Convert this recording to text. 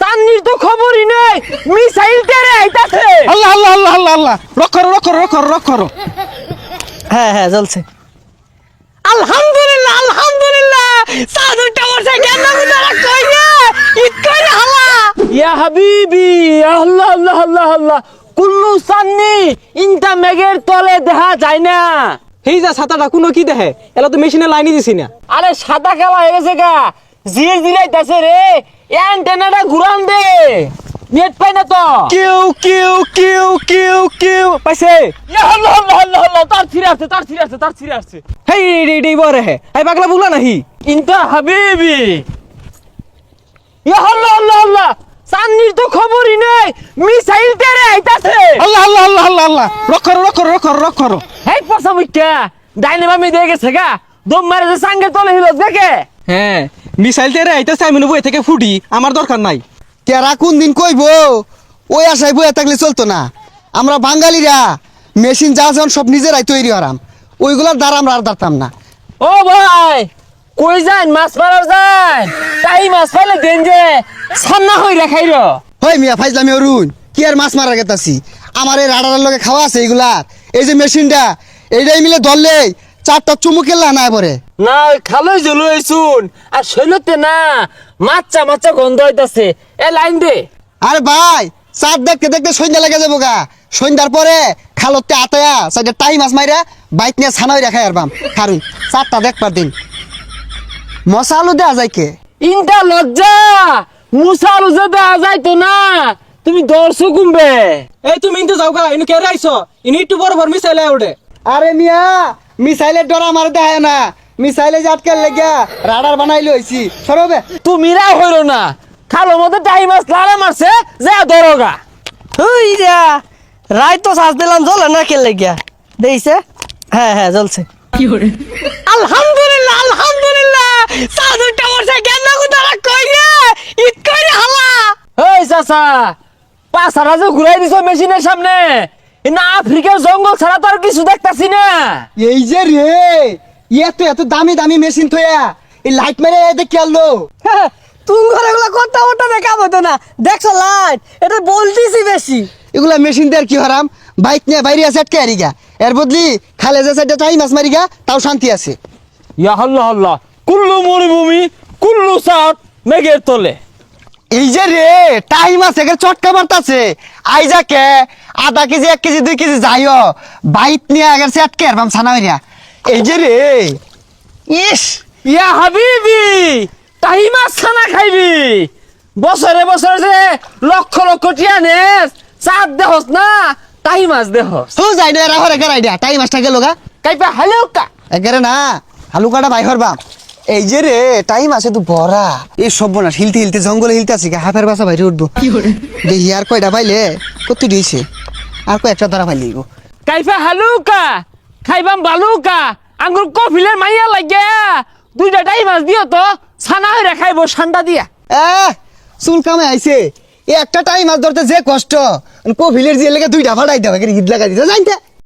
চান্নির তো খবরই নাই, মিসাইল তেরে আইতাছে। আল্লাহ আল্লাহ আল্লাহ আল্লাহ আল্লাহ, রক করো। হ্যাঁ জ্বলছে। আলহামদুলিল্লাহ আলহামদুলিল্লাহ, সাদর টাওয়ার থেকে নাম তারা কইয়া ঈদ করে হালা। ইয়া হাবিবি, আল্লাহ আল্লাহ আল্লাহ আল্লাহ, কুল্লু চান্নি ইনটা মেঘের তলে দেখা যায় না। এই যা ছাতাটা কোনো কি দেখে, এলা তো মেশিনে লাইনই দিছি না। আরে সাদা খেলা হয়ে গেছে গা, জির জিরাইতাছে রে, অ্যান্টেনাটা ঘুরান দে, নেট পাই না তো। Q Q Q Q Q পাইছে। ইয়া আল্লাহ আল্লাহ আল্লাহ আল্লাহ, তার ছিড়ে আসছে। হেই রে বরে হে, এই পাগলা বুগলা নাহি। ইনটা হাবিবি, ইয়া আল্লাহ আল্লাহ আল্লাহ, চান্নির তো খবরই নাই, মিসাইল তেরে আইতাছে। আল্লাহ আল্লাহ আল্লাহ আল্লাহ আল্লাহ, রক করো। হেই পয়সা মুইকা ডাইনে বামে দিয়ে গেছে গা, দম মারে যে সাঙ্গে তলে হিল দেখে। হ্যাঁ, মিসাইল তেরে আইতাছে, আমি বই থেকে ফুটি, আমার দরকার নাই। কেরা কোন দিন কইব, ওই আশায় বইয়া থাকলে চলতো না। আমরা বাঙালিরা মেশিন যা যখন সব নিজেরাই তৈরি হরাম, ওইগুলার দ্বারা আমরা আর দাঁড়তাম না। ও ভাই, কই যান? মাছ মারার যান? তাই মাছ পাইলে দেন যে সান্না হই রাখাইর। হয় মিয়া ফাইজলামি অরুণ, কি আর মাছ মারা গেতাছি? আমার এই রাডারের লগে খাওয়া আছে এইগুলার। এই যে মেশিনটা, এইটাই মিলে ধরলে 4টা চুমুকের লানা পরে। না ওই খালই জলু শুন, আর শৈলতে না মাচ্চা গন্ধ হইতাছে। এ লাইন দে। আরে ভাই, চাঁদ দেখতে দেখতে সন্ধ্যা লেগে যাবো গা। সন্ধ্যার পরে খালতে আতায়া সাইডে টাই মাছ মাইরা বাইক নিয়ে ছানাই রাখাই আর বাম খারুন 4টা দেখবার দিন। মশা আলু দেওয়া যায় কে? ইনটা লজ্জা, মুসালু যে দেওয়া যাইতো না, তুমি দর্শক কুমবে। এই তুমি ইনতে যাও গা, ইনু কে রাইছো? ইনি একটু বড় মিসাইল ওঠে। আরে মিয়া, মিসাইলের ডর আমার দেখায় না। মিসাইলে যে আটকার লেগা রাডার বানাই লইছি, সরবে। তুমিরা হইল না, খালো মধ্যে টাই মাছ লাড়া মারছে যা দরগা। ওই রা রাই তো শ্বাস দিলাম, জ্বলে না কে লেগিয়া দেইছে। হ্যাঁ জ্বলছে। আলহামদুলিল্লাহ আলহামদুলিল্লাহ, সাদর টাওয়ার থেকে নাম তারা কইয়া ঈদ করে হালা। এই চাচা, পাছারা যে ঘুরাই দিছো মেশিনের সামনে, না আফ্রিকার জঙ্গল ছাড়া তো আর কিছু দেখতাছি না। এই যে রে, এত দামি দামি মেশিন থয়া এই লাইট মেরে দেখে আনলো। তুমি ঘরে গুলা কথা ওটা দেখা হতো না, দেখছো লাইট, এটা বলতেছি বেশি। এগুলা মেশিন দিয়ে আর কি হারাম, বাইক নিয়ে বাইরে আছে আটকে আরিগা। এর বদলি খালে যে সাইডে টাই মাছ মারিগা, তাও শান্তি আছে। ইয়া আল্লাহ আল্লাহ, কুল্লু মরুভূমি কুল্লু সাত মেঘের তলে। এই যে রে, টাই মাছ একের চটকা মারতাছে। আইজাকে আধা কেজি 1 কেজি 2 কেজি যাইও, বাইক নিয়ে আগের সে আটকে আর বাম ছানা হইরা। এই যে রে, ইস ইয়া হাবিবি, তাই মাছ খানা খাইবি। বছরে যে লক্ষ টিয়া নেস, চাঁদ দেহস না, তাই মাছ দেহস। হো যাই না এরা হরে গেরাই দিয়া টাই মাছটা গেল গা। কাইপা হালুকা একেরে না, হালুকাটা বাই হরবাম। এই যে রে, টাইম আছে তো ভরা। এই সব না হিলতে জঙ্গলে হিলতে আছে, হাফের বাসা বাইরে উঠবো। দেখি আর কয়টা পাইলে কত দিয়েছে, আর কয়েকটা ধরা পাইলে গো। কাইপা হালুকা খাইবাম বালুকা, আঙ্গুর কফিলের মাইয়া লাগিয়া 2টা টাই মাছ দিও তো, ছানা হইরা খাইবো ঠান্ডা দিয়া। চুল কামে আইছে, এই একটা টাইম মাছ ধরতে যে কষ্ট, কফিলের যে লেগে 2টা ভাড়াই দেওয়া ঈদ লাগা দিতে জানতে।